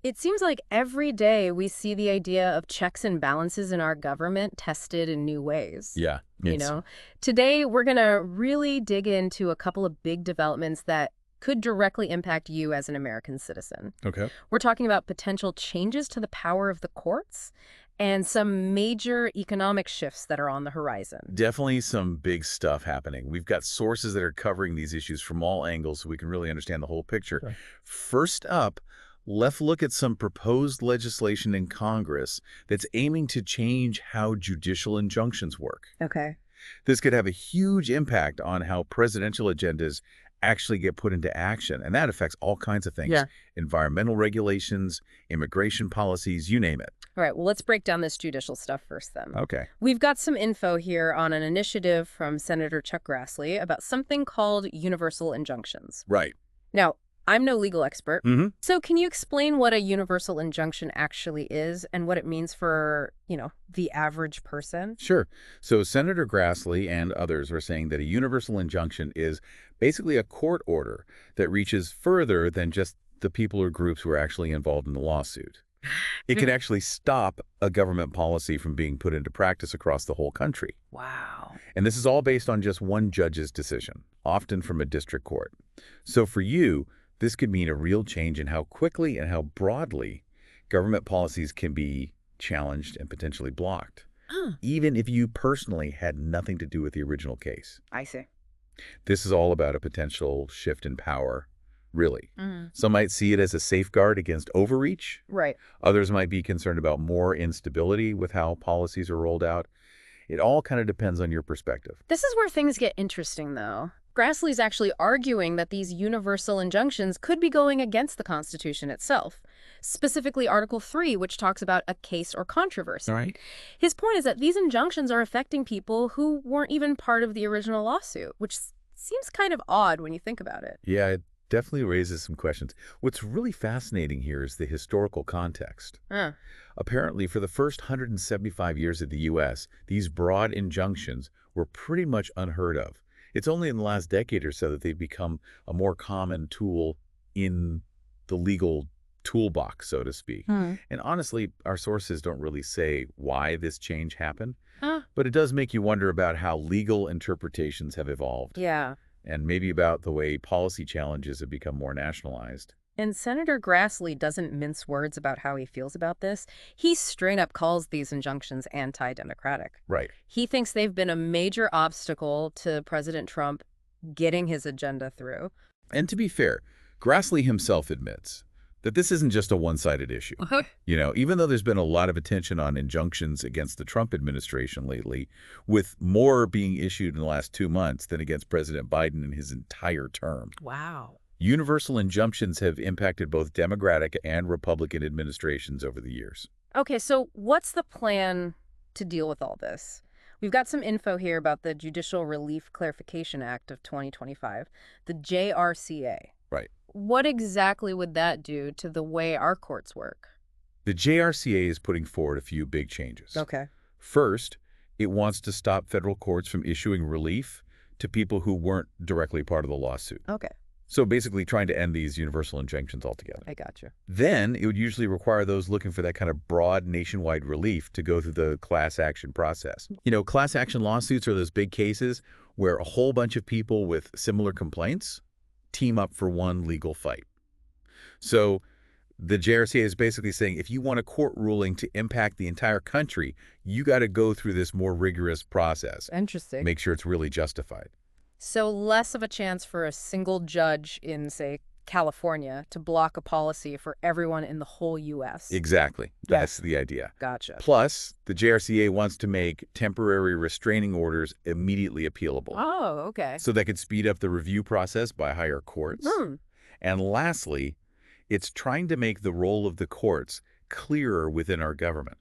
It seems like every day we see the idea of checks and balances in our government tested in new ways. Yeah, You know, today we're going to really dig into a couple of big developments that could directly impact you as an American citizen. okay. We're talking about potential changes to the power of the courts and some major economic shifts that are on the horizon. Definitely some big stuff happening. We've got sources that are covering these issues from all angles so we can really understand the whole picture. Okay. First up, let's look at some proposed legislation in Congress that's aiming to change how judicial injunctions work. Okay. This could have a huge impact on how presidential agendas actually get put into action, and that affects all kinds of things. Yeah. Environmental regulations, immigration policies, you name it. All right, well, let's break down this judicial stuff first then. Okay. We've got some info here on an initiative from Senator Chuck Grassley about something called universal injunctions. Right. Now, I'm no legal expert, Mm-hmm. so can you explain what a universal injunction actually is and what it means for, the average person? Sure. So Senator Grassley and others are saying that a universal injunction is basically a court order that reaches further than just the people or groups who are actually involved in the lawsuit. It can actually stop a government policy from being put into practice across the whole country. Wow. And this is all based on just one judge's decision, often from a district court. So for you, this could mean a real change in how quickly and how broadly government policies can be challenged and potentially blocked, even if you personally had nothing to do with the original case. I see. This is all about a potential shift in power, really. Mm. Some might see it as a safeguard against overreach. Right. Others might be concerned about more instability with how policies are rolled out. It all kind of depends on your perspective. This is where things get interesting, though. Grassley's actually arguing that these universal injunctions could be going against the Constitution itself, specifically Article 3, which talks about a case or controversy. Right. His point is that these injunctions are affecting people who weren't even part of the original lawsuit, which seems kind of odd when you think about it. Yeah, it definitely raises some questions. What's really fascinating here is the historical context. Huh. Apparently, for the first 175 years of the U.S., these broad injunctions were pretty much unheard of. It's only in the last decade or so that they've become a more common tool in the legal toolbox, so to speak. And honestly, our sources don't really say why this change happened, but it does make you wonder about how legal interpretations have evolved. Yeah. And maybe about the way policy challenges have become more nationalized. And Senator Grassley doesn't mince words about how he feels about this. He straight up calls these injunctions anti-democratic. Right. He thinks they've been a major obstacle to President Trump getting his agenda through. And to be fair, Grassley himself admits that this isn't just a one-sided issue. Even though there's been a lot of attention on injunctions against the Trump administration lately, with more being issued in the last 2 months than against President Biden in his entire term. Wow. Universal injunctions have impacted both Democratic and Republican administrations over the years. Okay, so what's the plan to deal with all this? We've got some info here about the Judicial Relief Clarification Act of 2025, the JRCA. Right. What exactly would that do to the way our courts work? The JRCA is putting forward a few big changes. Okay. First, it wants to stop federal courts from issuing relief to people who weren't directly part of the lawsuit. Okay. So basically trying to end these universal injunctions altogether. I got you. Then it would usually require those looking for that kind of broad nationwide relief to go through the class action process. Class action lawsuits are those big cases where a whole bunch of people with similar complaints team up for one legal fight. So the JRCA is basically saying if you want a court ruling to impact the entire country, you got to go through this more rigorous process. Interesting. Make sure it's really justified. So less of a chance for a single judge in, say, California to block a policy for everyone in the whole U.S. Exactly. That's the idea. Gotcha. Plus, the JRCA wants to make temporary restraining orders immediately appealable. Oh, okay. So that could speed up the review process by higher courts. And lastly, it's trying to make the role of the courts clearer within our government.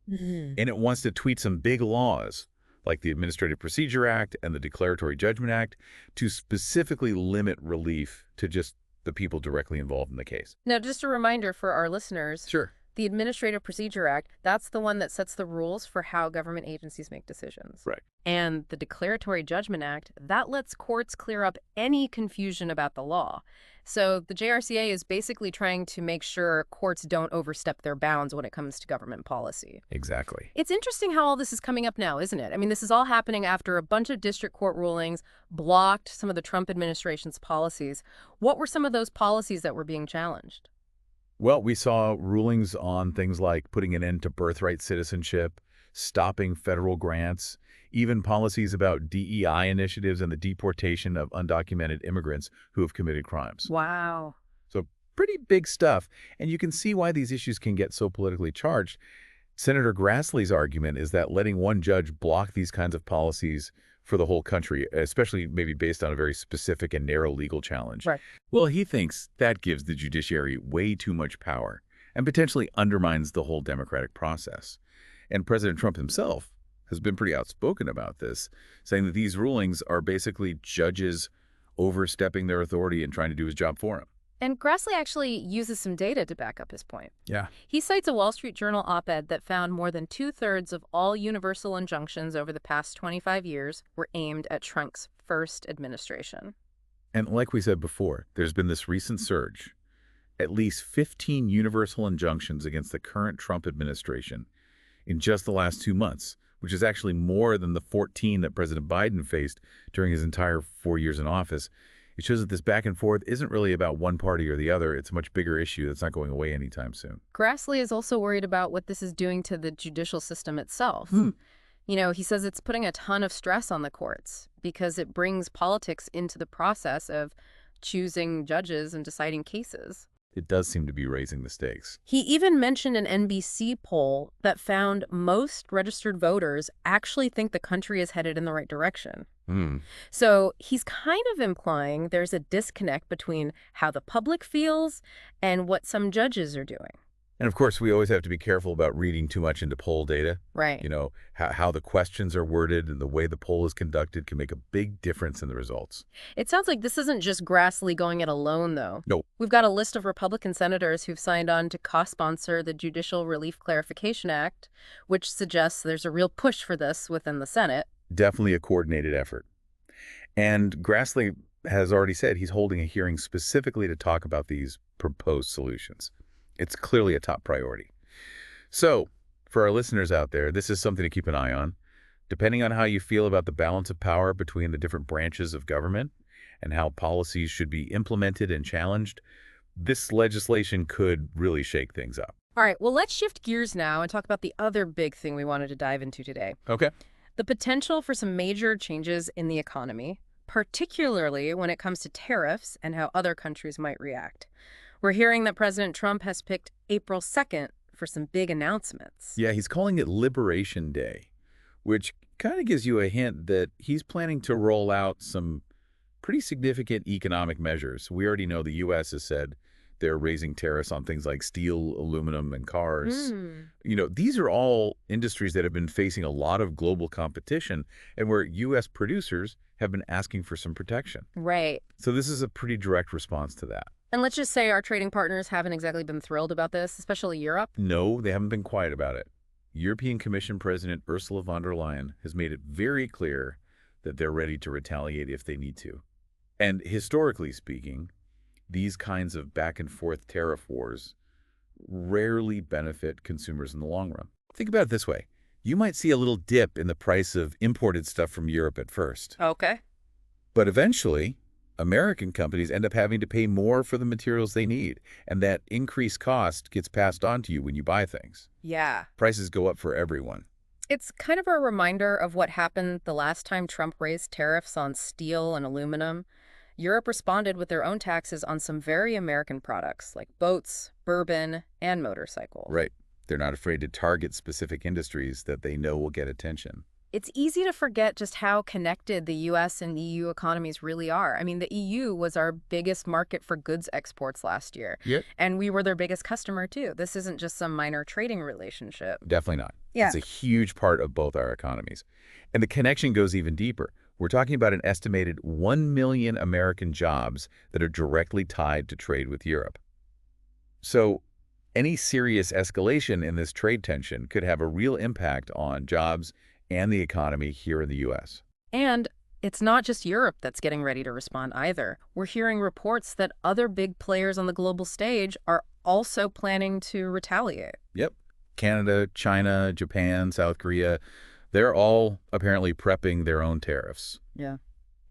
And it wants to tweak some big laws, like the Administrative Procedure Act and the Declaratory Judgment Act, to specifically limit relief to just the people directly involved in the case. Now, just a reminder for our listeners. Sure. The Administrative Procedure Act, that's the one that sets the rules for how government agencies make decisions. Right. And the Declaratory Judgment Act, that lets courts clear up any confusion about the law. So the JRCA is basically trying to make sure courts don't overstep their bounds when it comes to government policy. Exactly. It's interesting how all this is coming up now, isn't it? I mean, this is all happening after a bunch of district court rulings blocked some of the Trump administration's policies. What were some of those policies that were being challenged? Well, we saw rulings on things like putting an end to birthright citizenship, stopping federal grants, even policies about DEI initiatives and the deportation of undocumented immigrants who have committed crimes. Wow. So pretty big stuff. And you can see why these issues can get so politically charged. Senator Grassley's argument is that letting one judge block these kinds of policies for the whole country, especially maybe based on a very specific and narrow legal challenge, Right. well, he thinks that gives the judiciary way too much power and potentially undermines the whole democratic process. And President Trump himself has been pretty outspoken about this, saying that these rulings are basically judges overstepping their authority and trying to do his job for him. And Grassley actually uses some data to back up his point. Yeah. He cites a Wall Street Journal op-ed that found more than 2/3 of all universal injunctions over the past 25 years were aimed at Trump's first administration. And like we said before, there's been this recent surge. At least 15 universal injunctions against the current Trump administration in just the last 2 months, which is actually more than the 14 that President Biden faced during his entire 4 years in office. It shows that this back and forth isn't really about one party or the other. It's a much bigger issue that's not going away anytime soon. Grassley is also worried about what this is doing to the judicial system itself. He says it's putting a ton of stress on the courts because it brings politics into the process of choosing judges and deciding cases. It does seem to be raising the stakes. He even mentioned an NBC poll that found most registered voters actually think the country is headed in the right direction. So he's kind of implying there's a disconnect between how the public feels and what some judges are doing. And of course, we always have to be careful about reading too much into poll data. Right. You know, how the questions are worded and the way the poll is conducted can make a big difference in the results. It sounds like this isn't just Grassley going it alone, though. No. We've got a list of Republican senators who've signed on to co-sponsor the Judicial Relief Clarification Act, which suggests there's a real push for this within the Senate. Definitely a coordinated effort. And Grassley has already said he's holding a hearing specifically to talk about these proposed solutions. It's clearly a top priority. So, for our listeners out there, this is something to keep an eye on. Depending on how you feel about the balance of power between the different branches of government and how policies should be implemented and challenged, this legislation could really shake things up. All right, well, let's shift gears now and talk about the other big thing we wanted to dive into today. Okay. The potential for some major changes in the economy, particularly when it comes to tariffs and how other countries might react. We're hearing that President Trump has picked April 2nd for some big announcements. Yeah, he's calling it Liberation Day, which kind of gives you a hint that he's planning to roll out some pretty significant economic measures. We already know the U.S. has said they're raising tariffs on things like steel, aluminum, and cars. You know, these are all industries that have been facing a lot of global competition and where U.S. producers have been asking for some protection. Right. So this is a pretty direct response to that. And let's just say our trading partners haven't exactly been thrilled about this, especially Europe. No, they haven't been quiet about it. European Commission President Ursula von der Leyen has made it very clear that they're ready to retaliate if they need to. And historically speaking, these kinds of back-and-forth tariff wars rarely benefit consumers in the long run. Think about it this way. You might see a little dip in the price of imported stuff from Europe at first. Okay. But eventually, American companies end up having to pay more for the materials they need, and that increased cost gets passed on to you when you buy things. Yeah. Prices go up for everyone. It's kind of a reminder of what happened the last time Trump raised tariffs on steel and aluminum. Europe responded with their own taxes on some very American products like boats, bourbon, and motorcycles. Right. They're not afraid to target specific industries that they know will get attention. It's easy to forget just how connected the U.S. and EU economies really are. I mean, the EU was our biggest market for goods exports last year. Yep. And we were their biggest customer, too. This isn't just some minor trading relationship. Definitely not. Yeah. It's a huge part of both our economies. And the connection goes even deeper. We're talking about an estimated 1 million American jobs that are directly tied to trade with Europe. So Any serious escalation in this trade tension could have a real impact on jobs and the economy here in the U.S. And it's not just Europe that's getting ready to respond either. We're hearing reports that other big players on the global stage are also planning to retaliate. Yep. Canada, China, Japan, South Korea, they're all apparently prepping their own tariffs. Yeah.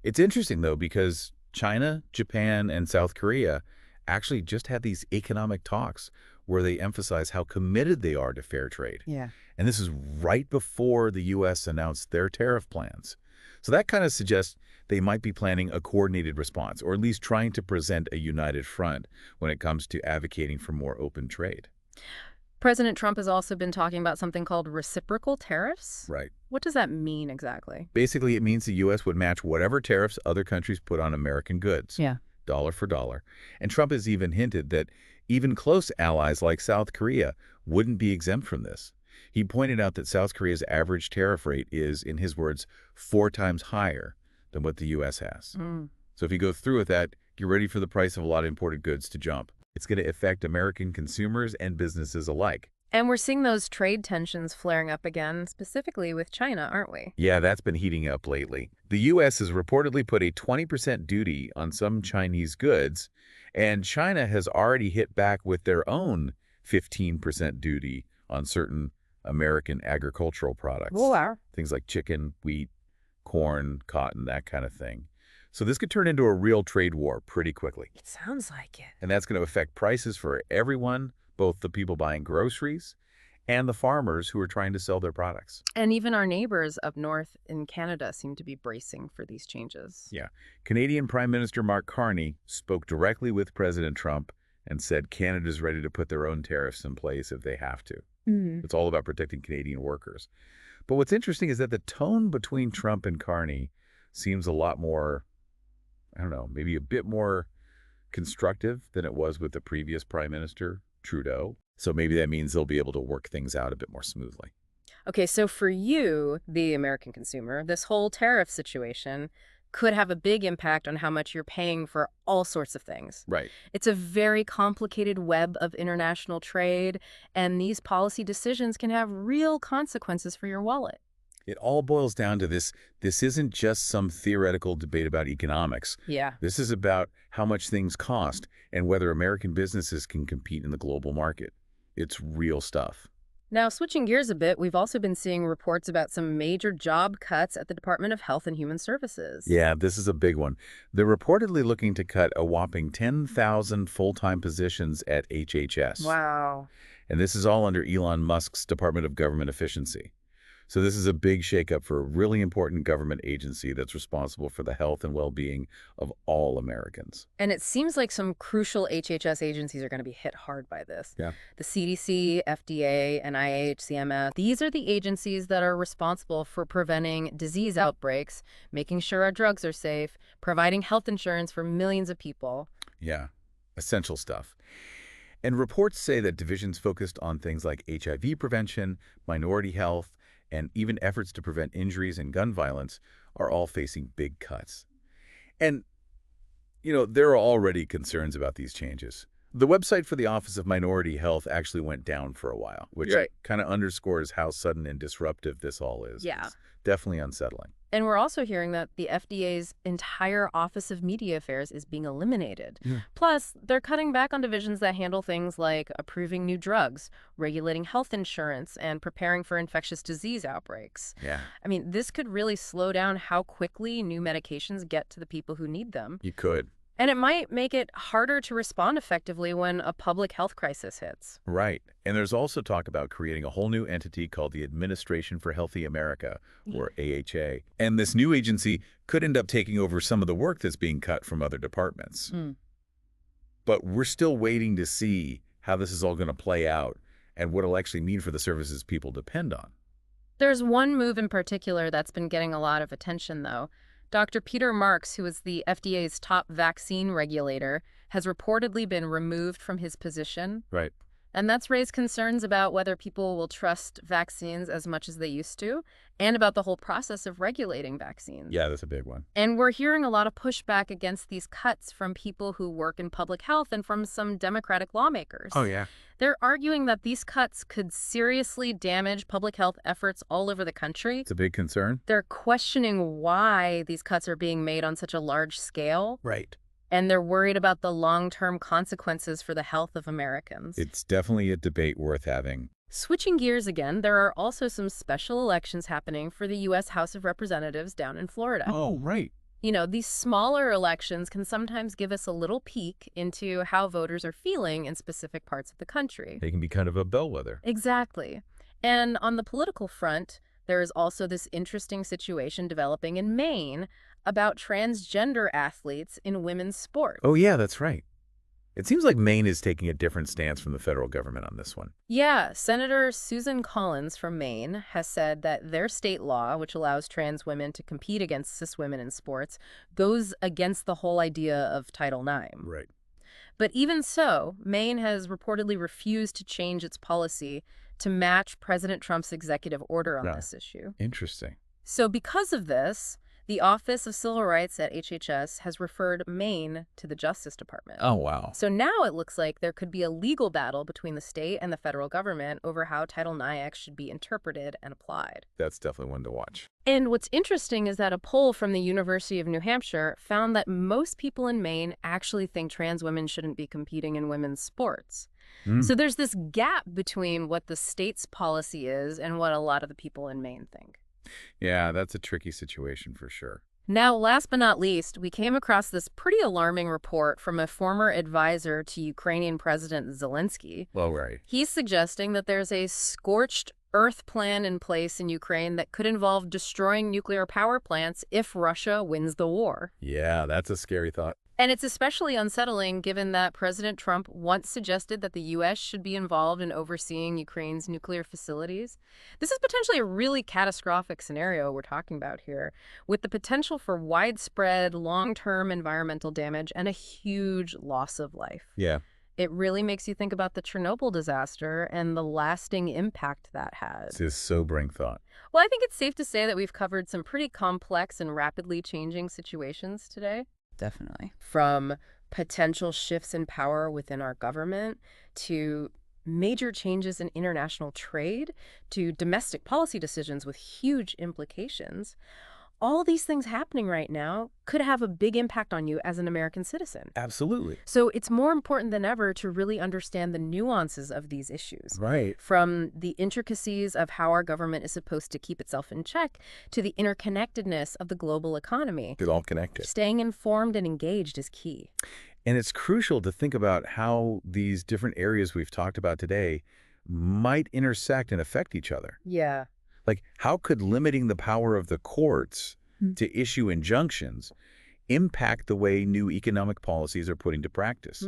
It's interesting, though, because China, Japan, and South Korea actually just had these economic talks where they emphasize how committed they are to fair trade. Yeah. And this is right before the U.S. announced their tariff plans. So that kind of suggests they might be planning a coordinated response, or at least trying to present a united front when it comes to advocating for more open trade. President Trump has also been talking about something called reciprocal tariffs. Right. What does that mean exactly? Basically, it means the U.S. would match whatever tariffs other countries put on American goods, Yeah. dollar for dollar. And Trump has even hinted that even close allies like South Korea wouldn't be exempt from this. He pointed out that South Korea's average tariff rate is, in his words, 4 times higher than what the U.S. has. So if you go through with that, get ready for the price of a lot of imported goods to jump. It's going to affect American consumers and businesses alike. And we're seeing those trade tensions flaring up again, specifically with China, aren't we? Yeah, that's been heating up lately. The U.S. has reportedly put a 20% duty on some Chinese goods, and China has already hit back with their own 15% duty on certain American agricultural products. Wow. Things like chicken, wheat, corn, cotton, that kind of thing. So this could turn into a real trade war pretty quickly. It sounds like it. And that's going to affect prices for everyone, both the people buying groceries and the farmers who are trying to sell their products. And even our neighbors up north in Canada seem to be bracing for these changes. Yeah. Canadian Prime Minister Mark Carney spoke directly with President Trump and said Canada's ready to put their own tariffs in place if they have to. It's all about protecting Canadian workers. But what's interesting is that the tone between Trump and Carney seems a lot more, I don't know, maybe a bit more constructive than it was with the previous Prime Minister, Trudeau. So maybe that means they'll be able to work things out a bit more smoothly. Okay, so for you, the American consumer, this whole tariff situation could have a big impact on how much you're paying for all sorts of things. Right. It's a very complicated web of international trade, and these policy decisions can have real consequences for your wallet. It all boils down to this. This isn't just some theoretical debate about economics. Yeah. This is about how much things cost and whether American businesses can compete in the global market. It's real stuff. Now, switching gears a bit, we've also been seeing reports about some major job cuts at the Department of Health and Human Services. Yeah, this is a big one. They're reportedly looking to cut a whopping 10,000 full-time positions at HHS. Wow. And this is all under Elon Musk's Department of Government Efficiency. So this is a big shakeup for a really important government agency that's responsible for the health and well-being of all Americans. And it seems like some crucial HHS agencies are going to be hit hard by this. Yeah. The CDC, FDA, NIH, CMS, these are the agencies that are responsible for preventing disease outbreaks, making sure our drugs are safe, providing health insurance for millions of people. Yeah, essential stuff. And reports say that divisions focused on things like HIV prevention, minority health, and even efforts to prevent injuries and gun violence are all facing big cuts. And, you know, there are already concerns about these changes. The website for the Office of Minority Health actually went down for a while, which kind of underscores how sudden and disruptive this all is. Yeah. It's definitely unsettling. And we're also hearing that the FDA's entire Office of Media Affairs is being eliminated. Yeah. Plus, they're cutting back on divisions that handle things like approving new drugs, regulating health insurance, and preparing for infectious disease outbreaks. Yeah. I mean, this could really slow down how quickly new medications get to the people who need them. You could. And it might make it harder to respond effectively when a public health crisis hits. Right. And there's also talk about creating a whole new entity called the Administration for Healthy America, or AHA. And this new agency could end up taking over some of the work that's being cut from other departments. But we're still waiting to see how this is all going to play out and what it'll actually mean for the services people depend on. There's one move in particular that's been getting a lot of attention, though. Dr. Peter Marks, who is the FDA's top vaccine regulator, has reportedly been removed from his position. Right. And that's raised concerns about whether people will trust vaccines as much as they used to, and about the whole process of regulating vaccines. Yeah, that's a big one. And we're hearing a lot of pushback against these cuts from people who work in public health and from some Democratic lawmakers. Oh, yeah. They're arguing that these cuts could seriously damage public health efforts all over the country. It's a big concern. They're questioning why these cuts are being made on such a large scale. Right. And they're worried about the long-term consequences for the health of Americans. It's definitely a debate worth having. Switching gears again, there are also some special elections happening for the U.S. House of Representatives down in Florida. Oh, right. You know, these smaller elections can sometimes give us a little peek into how voters are feeling in specific parts of the country. They can be kind of a bellwether. Exactly. And on the political front, there is also this interesting situation developing in Maine about transgender athletes in women's sports. Oh, yeah, that's right. It seems like Maine is taking a different stance from the federal government on this one. Yeah, Senator Susan Collins from Maine has said that their state law, which allows trans women to compete against cis women in sports, goes against the whole idea of Title IX. Right. But even so, Maine has reportedly refused to change its policy to match President Trump's executive order on this issue. Interesting. So because of this, the Office of Civil Rights at HHS has referred Maine to the Justice Department. Oh, wow. So now it looks like there could be a legal battle between the state and the federal government over how Title IX should be interpreted and applied. That's definitely one to watch. And what's interesting is that a poll from the University of New Hampshire found that most people in Maine actually think trans women shouldn't be competing in women's sports. So there's this gap between what the state's policy is and what a lot of the people in Maine think. Yeah, that's a tricky situation for sure. Now, last but not least, we came across this pretty alarming report from a former advisor to Ukrainian President Zelensky. Well, right. He's suggesting that there's a scorched earth plan in place in Ukraine that could involve destroying nuclear power plants if Russia wins the war. Yeah, that's a scary thought. And it's especially unsettling given that President Trump once suggested that the U.S. should be involved in overseeing Ukraine's nuclear facilities. This is potentially a really catastrophic scenario we're talking about here, with the potential for widespread, long-term environmental damage and a huge loss of life. Yeah. It really makes you think about the Chernobyl disaster and the lasting impact that had. It's a sobering thought. Well, I think it's safe to say that we've covered some pretty complex and rapidly changing situations today. Definitely. From potential shifts in power within our government to major changes in international trade to domestic policy decisions with huge implications. All these things happening right now could have a big impact on you as an American citizen. Absolutely. So it's more important than ever to really understand the nuances of these issues. Right. From the intricacies of how our government is supposed to keep itself in check to the interconnectedness of the global economy. It's all connected. Staying informed and engaged is key. And it's crucial to think about how these different areas we've talked about today might intersect and affect each other. Yeah. Like, how could limiting the power of the courts to issue injunctions impact the way new economic policies are put into practice?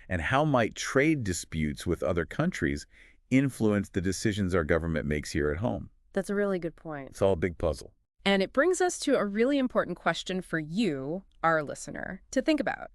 And how might trade disputes with other countries influence the decisions our government makes here at home? That's a really good point. It's all a big puzzle. And it brings us to a really important question for you, our listener, to think about.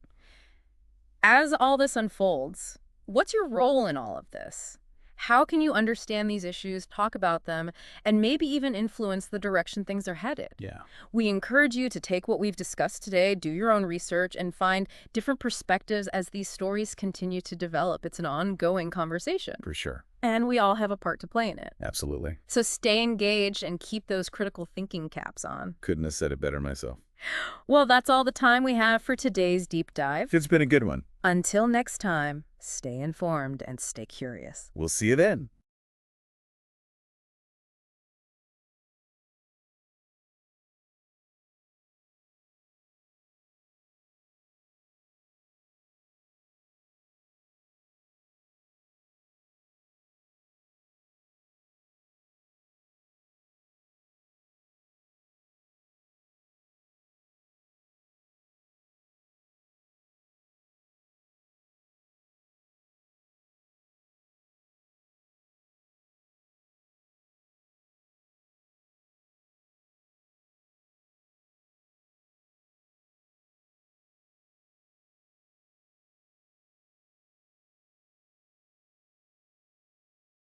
As all this unfolds, what's your role in all of this? How can you understand these issues, talk about them, and maybe even influence the direction things are headed? Yeah. We encourage you to take what we've discussed today, do your own research, and find different perspectives as these stories continue to develop. It's an ongoing conversation. For sure. And we all have a part to play in it. Absolutely. So stay engaged and keep those critical thinking caps on. Couldn't have said it better myself. Well, that's all the time we have for today's deep dive. It's been a good one. Until next time, stay informed and stay curious. We'll see you then.